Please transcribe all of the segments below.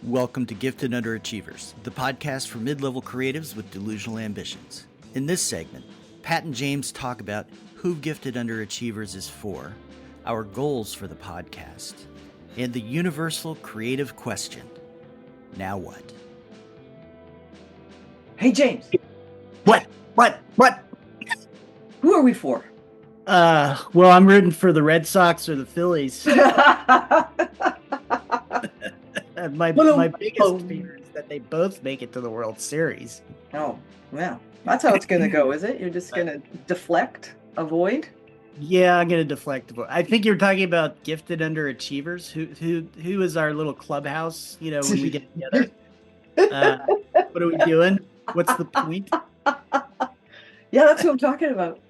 Welcome to Gifted Underachievers, the podcast for mid-level creatives with delusional ambitions. In this segment, Pat and James talk about who Gifted Underachievers is for, our goals for the podcast, and the universal creative question, now what? Hey, James, What? who are we for? Well, I'm rooting for the Red Sox or the Phillies. My biggest fear is that they both make it to the World Series. Oh, well, that's how it's going to go, is it? You're just going to deflect, avoid? Yeah, I'm going to deflect. I think you're talking about Gifted Underachievers. Who is our little clubhouse, when we get together? What are we doing? What's the point? Yeah, that's what I'm talking about.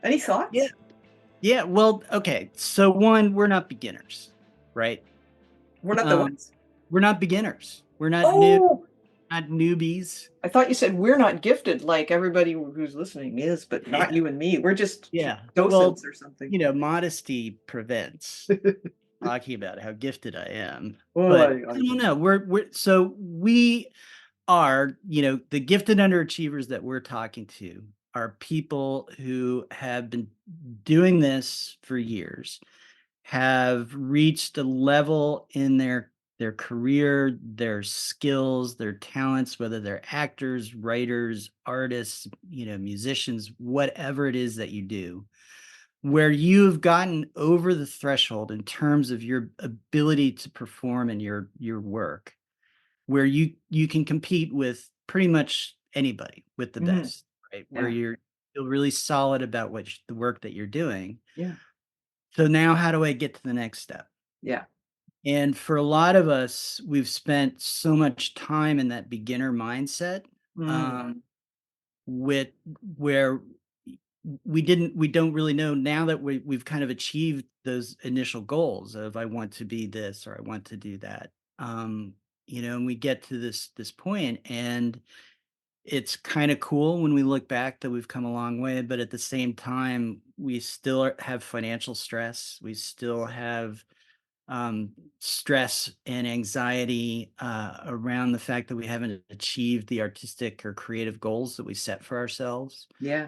Any thoughts? Yeah. Well, okay. So one, we're not beginners, right? We're not the ones. We're not beginners. We're not not newbies. I thought you said we're not gifted like everybody who's listening is, but not you and me. We're just docents or something. Modesty prevents talking about how gifted I am. Oh, but I don't know. We are, the gifted underachievers that we're talking to are people who have been doing this for years, have reached a level in their career, their skills, their talents, whether they're actors, writers, artists, musicians, whatever it is that you do, where you've gotten over the threshold in terms of your ability to perform in your work, where you can compete with pretty much anybody, with the best, right? Where you feel really solid about the work that you're doing. Yeah. So now how do I get to the next step? Yeah. And for a lot of us, we've spent so much time in that beginner mindset, where we don't really know now that we've kind of achieved those initial goals of I want to be this or I want to do that. And we get to this point, and it's kind of cool when we look back that we've come a long way, but at the same time, we still have financial stress. We still have stress and anxiety around the fact that we haven't achieved the artistic or creative goals that we set for ourselves. Yeah.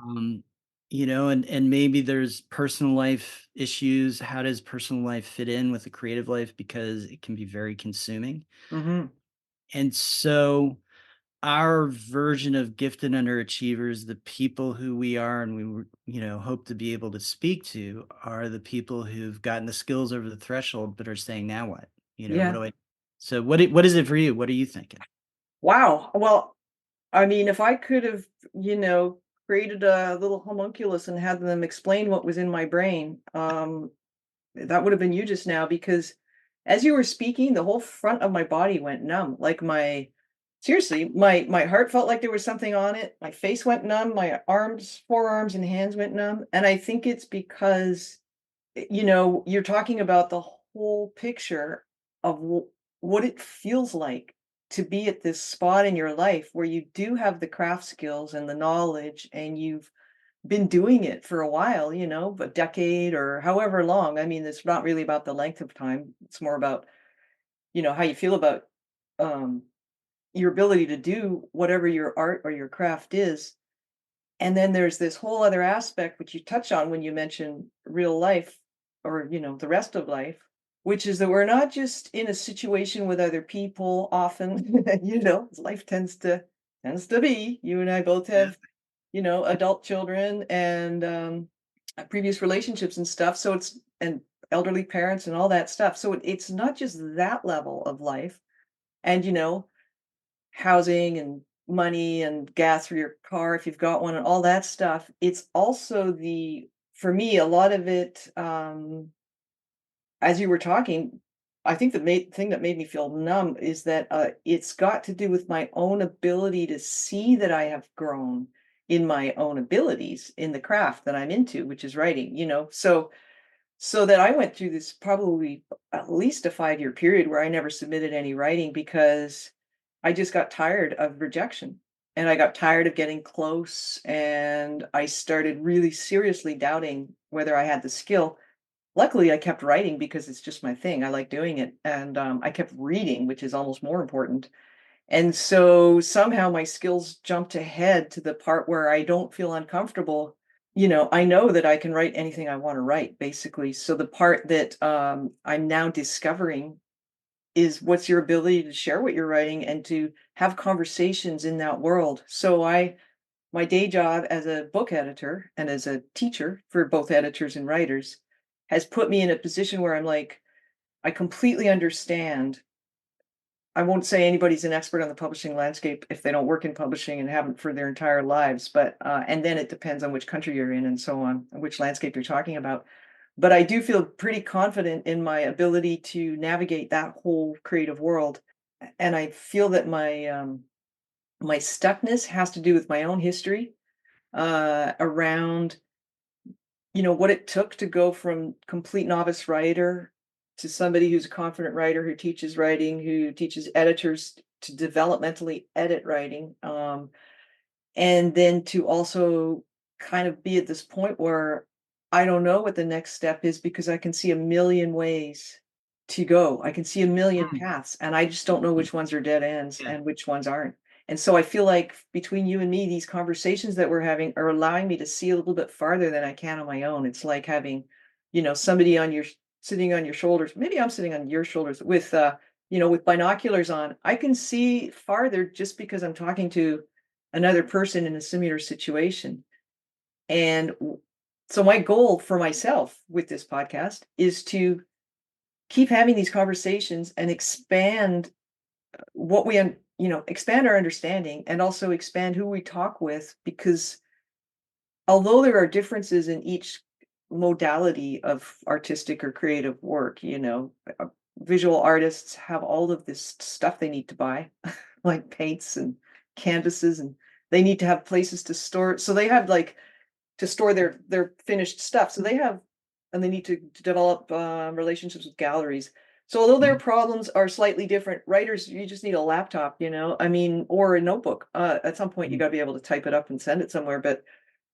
And maybe there's personal life issues. How does personal life fit in with the creative life? Because it can be very consuming. And so our version of gifted underachievers, the people who we are and we hope to be able to speak to, are the people who've gotten the skills over the threshold but are saying, now what? So what is it for you? What are you thinking? Wow. Well, I mean, if I could have, created a little homunculus and had them explain what was in my brain, that would have been you just now, because as you were speaking, the whole front of my body went numb. Like seriously, my heart felt like there was something on it. My face went numb. My forearms and hands went numb. And I think it's because, you're talking about the whole picture of what it feels like to be at this spot in your life where you do have the craft skills and the knowledge, and you've been doing it for a while, a decade or however long. I mean, it's not really about the length of time. It's more about, how you feel about your ability to do whatever your art or your craft is. And then there's this whole other aspect, which you touch on when you mention real life or, the rest of life, which is that we're not just in a situation with other people often, as life tends to be. You and I both have, adult children and previous relationships and stuff. So and elderly parents and all that stuff. So it's not just that level of life and, housing and money and gas for your car if you've got one and all that stuff. It's also for me, a lot of it, as you were talking, I think the thing that made me feel numb is that it's got to do with my own ability to see that I have grown in my own abilities in the craft that I'm into, which is writing, so that I went through this probably at least a 5-year period where I never submitted any writing because I just got tired of rejection, and I got tired of getting close, and I started really seriously doubting whether I had the skill. luckily I kept writing because it's just my thing. I like doing it. And I kept reading, which is almost more important. And so somehow my skills jumped ahead to the part where I don't feel uncomfortable. I know that I can write anything I want to write, basically. So the part that I'm now discovering is what's your ability to share what you're writing and to have conversations in that world. So my day job as a book editor and as a teacher for both editors and writers has put me in a position where I'm like, I completely understand. I won't say anybody's an expert on the publishing landscape if they don't work in publishing and haven't for their entire lives, but and then it depends on which country you're in and so on, and which landscape you're talking about. But I do feel pretty confident in my ability to navigate that whole creative world, and I feel that my stuckness has to do with my own history around what it took to go from complete novice writer to somebody who's a confident writer who teaches writing, who teaches editors to developmentally edit writing, and then to also kind of be at this point where I don't know what the next step is because I can see a million ways to go. I can see a million Mm. paths, and I just don't know which ones are dead ends Yeah. and which ones aren't. And so I feel like between you and me, these conversations that we're having are allowing me to see a little bit farther than I can on my own. It's like having, somebody sitting on your shoulders. Maybe I'm sitting on your shoulders with with binoculars on. I can see farther just because I'm talking to another person in a similar situation. And so my goal for myself with this podcast is to keep having these conversations and expand expand our understanding and also expand who we talk with, because although there are differences in each modality of artistic or creative work, visual artists have all of this stuff they need to buy, like paints and canvases, and they need to have places to store. So they have like to store their finished stuff. So they have, and they need to develop relationships with galleries. So although their Mhm. problems are slightly different, writers, you just need a laptop, I mean, or a notebook. At some point, you Mhm. got to be able to type it up and send it somewhere. But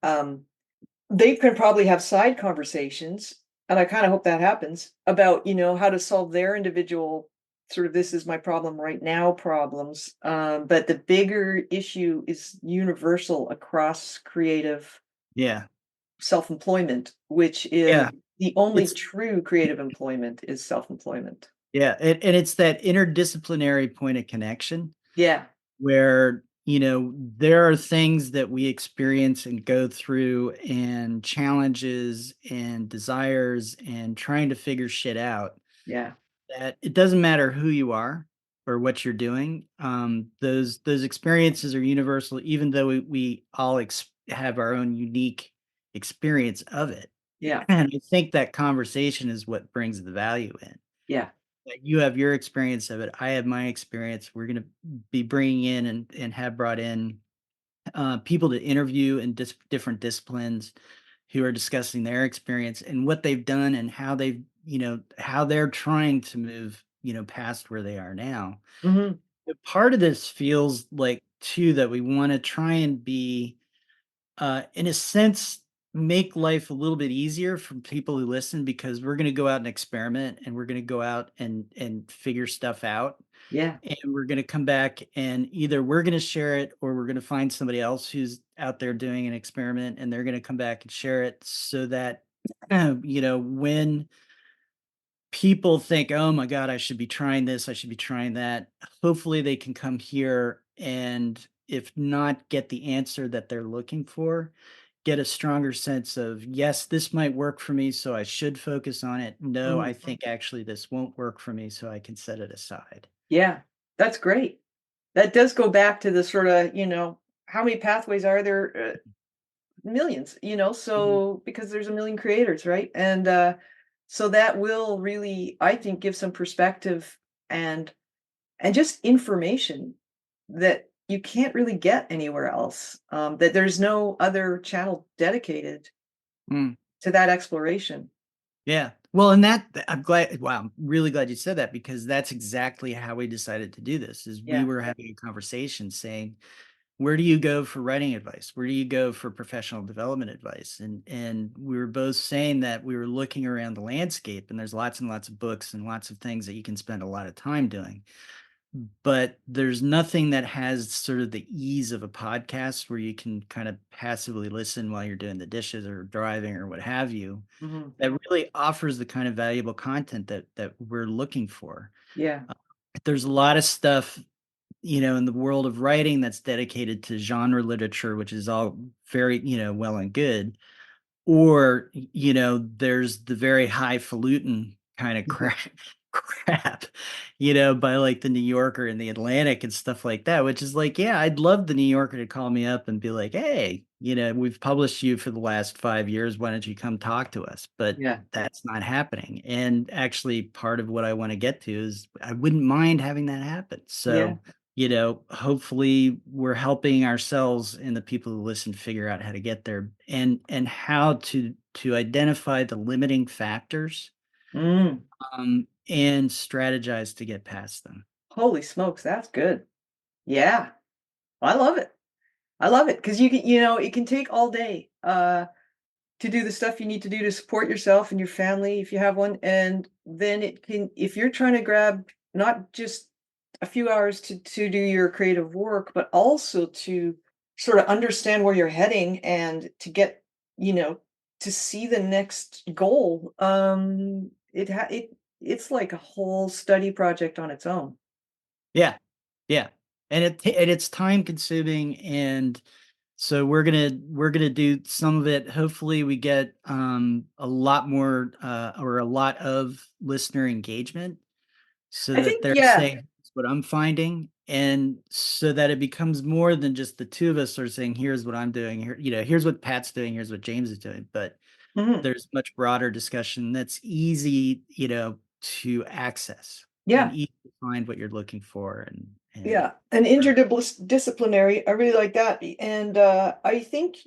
um, they can probably have side conversations, and I kind of hope that happens about, how to solve their individual sort of this is my problem right now problems. But the bigger issue is universal across creative Yeah. self-employment, which is Yeah. the only It's true creative employment is self-employment. yeah, and it's that interdisciplinary point of connection Yeah, where, there are things that we experience and go through and challenges and desires and trying to figure shit out yeah, that it doesn't matter who you are or what you're doing. Those experiences are universal, even though we all have our own unique experience of it. yeah, And I think that conversation is what brings the value in. yeah. Like, you have your experience of it. I have my experience. We're going to be bringing in and have brought in people to interview in different disciplines who are discussing their experience and what they've done and how how they're trying to move, past where they are now. Hmm. But part of this feels like too that we want to try and be, in a sense, make life a little bit easier for people who listen, because we're going to go out and experiment, and we're going to go out and figure stuff out, Yeah. and we're going to come back, and either we're going to share it or we're going to find somebody else who's out there doing an experiment, and they're going to come back and share it, so that when people think, oh my god, I should be trying this, I should be trying that, hopefully they can come here, and if not get the answer that they're looking for, get a stronger sense of, yes, this might work for me, so I should focus on it. No, I Mhm. think actually this won't work for me, so I can set it aside. Yeah, that's great. That does go back to the sorta, how many pathways are there? Millions, Mhm. so because there's a million creators, right? And so that will really, I think, give some perspective and just information that you can't really get anywhere else. That there's no other channel dedicated Mm. to that exploration. Yeah. Well, and I'm glad. Wow, I'm really glad you said that, because that's exactly how we decided to do this. Is we Yeah. were having a conversation saying, where do you go for writing advice? Where do you go for professional development advice? And we were both saying that we were looking around the landscape, and there's lots and lots of books and lots of things that you can spend a lot of time doing. But there's nothing that has sort of the ease of a podcast where you can kind of passively listen while you're doing the dishes or driving or what have you, Mhm. that really offers the kind of valuable content that we're looking for. Yeah. There's a lot of stuff, in the world of writing that's dedicated to genre literature, which is all very, well and good. Or, there's the very highfalutin kind of crap, by like the New Yorker and the Atlantic and stuff like that, which is like, yeah, I'd love the New Yorker to call me up and be like, hey, we've published you for the last 5 years. Why don't you come talk to us? But Yeah. that's not happening. And actually, part of what I want to get to is I wouldn't mind having that happen. Yeah. So, hopefully we're helping ourselves and the people who listen figure out how to get there and how to identify the limiting factors, Mm. and strategize to get past them. Holy smokes, that's good. Yeah. I love it. I love it because it can take all day to do the stuff you need to do to support yourself and your family if you have one. And then if you're trying to grab not just a few hours to do your creative work, but also to sort of understand where you're heading and to get, you know, to see the next goal. It's like a whole study project on its own. Yeah, yeah, and it's time consuming, and so we're gonna do some of it. Hopefully, we get a lot more or a lot of listener engagement, so I that think, they're yeah. saying, "Here's what I'm finding," and so that it becomes more than just the two of us sort of saying, "Here's what I'm doing. Here, here's what Pat's doing. Here's what James is doing." But Mhm. there's much broader discussion that's easy, to access and Yeah. easy to find what you're looking for and Yeah, and interdisciplinary, I really like that, and, I think,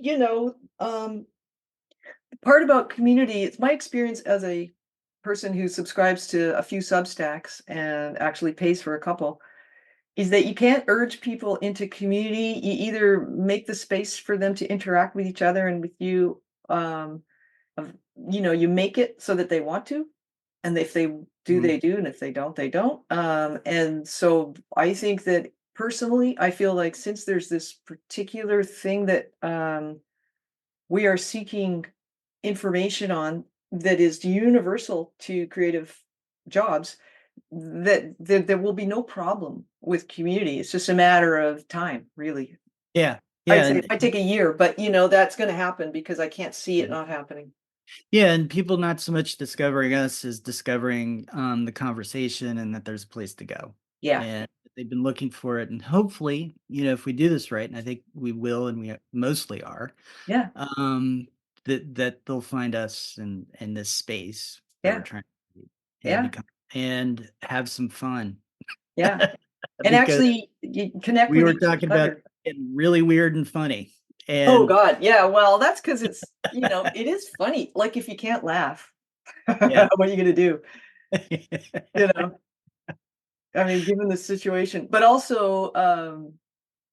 part about community, it's my experience as a person who subscribes to a few Substacks and actually pays for a couple, is that you can't urge people into community. You either make the space for them to interact with each other and with you, of you make it so that they want to, and if they do, Mhm. they do, and if they don't, they don't. And so I think that personally, I feel like since there's this particular thing that we are seeking information on that is universal to creative jobs, that there will be no problem with community. It's just a matter of time, really. Yeah, I'd yeah, say it might take a year, but that's going to happen because I can't see it mhm. not happening. Yeah, and people not so much discovering us as discovering the conversation and that there's a place to go. Yeah, And they've been looking for it. And hopefully, if we do this right, and I think we will, and we mostly are, yeah, um, that they'll find us in this space that we're yeah, trying to be and yeah, become and have some fun. yeah. And Because actually, you connect we with were each talking about other. getting really weird and funny. Oh And God, yeah. Well, that's because it is funny. Like if you can't laugh, yeah. what are you gonna do? You know, I mean, given the situation, but also,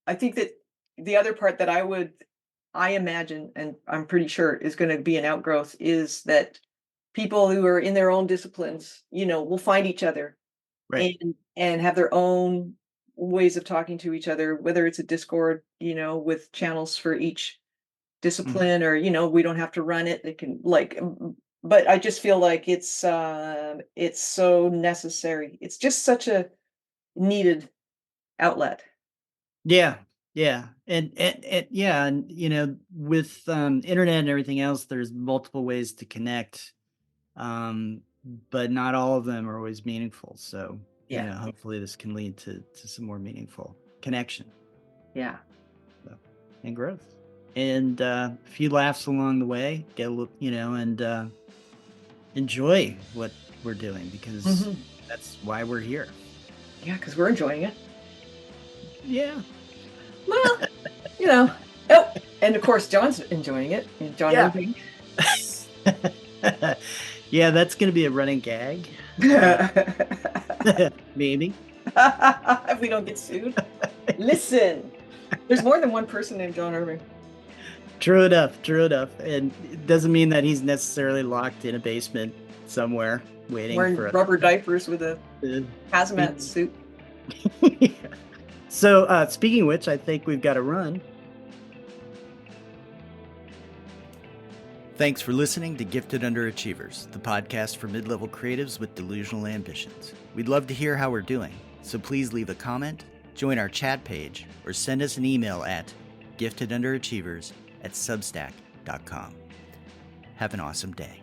I think that the other part that I imagine, and I'm pretty sure is going to be an outgrowth, is that people who are in their own disciplines, will find each other Right. and have their own ways of talking to each other, whether it's a Discord, with channels for each Mhm. discipline, or we don't have to run it. They can but I just feel like it's so necessary. It's just such a needed outlet. Yeah, yeah, and yeah, and with internet and everything else, there's multiple ways to connect, um, but not all of them are always meaningful. So, Yeah, hopefully this can lead to some more meaningful connection, yeah. so, and growth, and a few laughs along the way. Get a little, and enjoy what we're doing because Mhm. that's why we're here. Yeah, because 'cause we're enjoying it. Yeah, Well, you know oh, and of course, John's enjoying it, and John yeah. Irving. Yeah, that's gonna be a running gag. Uh, maybe. If we don't get sued. Listen. There's more than one person named John Irving. True enough. And it doesn't mean that he's necessarily locked in a basement somewhere waiting Wearing for rubber diapers with a hazmat suit. So, speaking of which, I think we've got to run. Thanks for listening to Gifted Underachievers, the podcast for mid-level creatives with delusional ambitions. We'd love to hear how we're doing, so please leave a comment, join our chat page, or send us an email at giftedunderachievers@substack.com. Have an awesome day.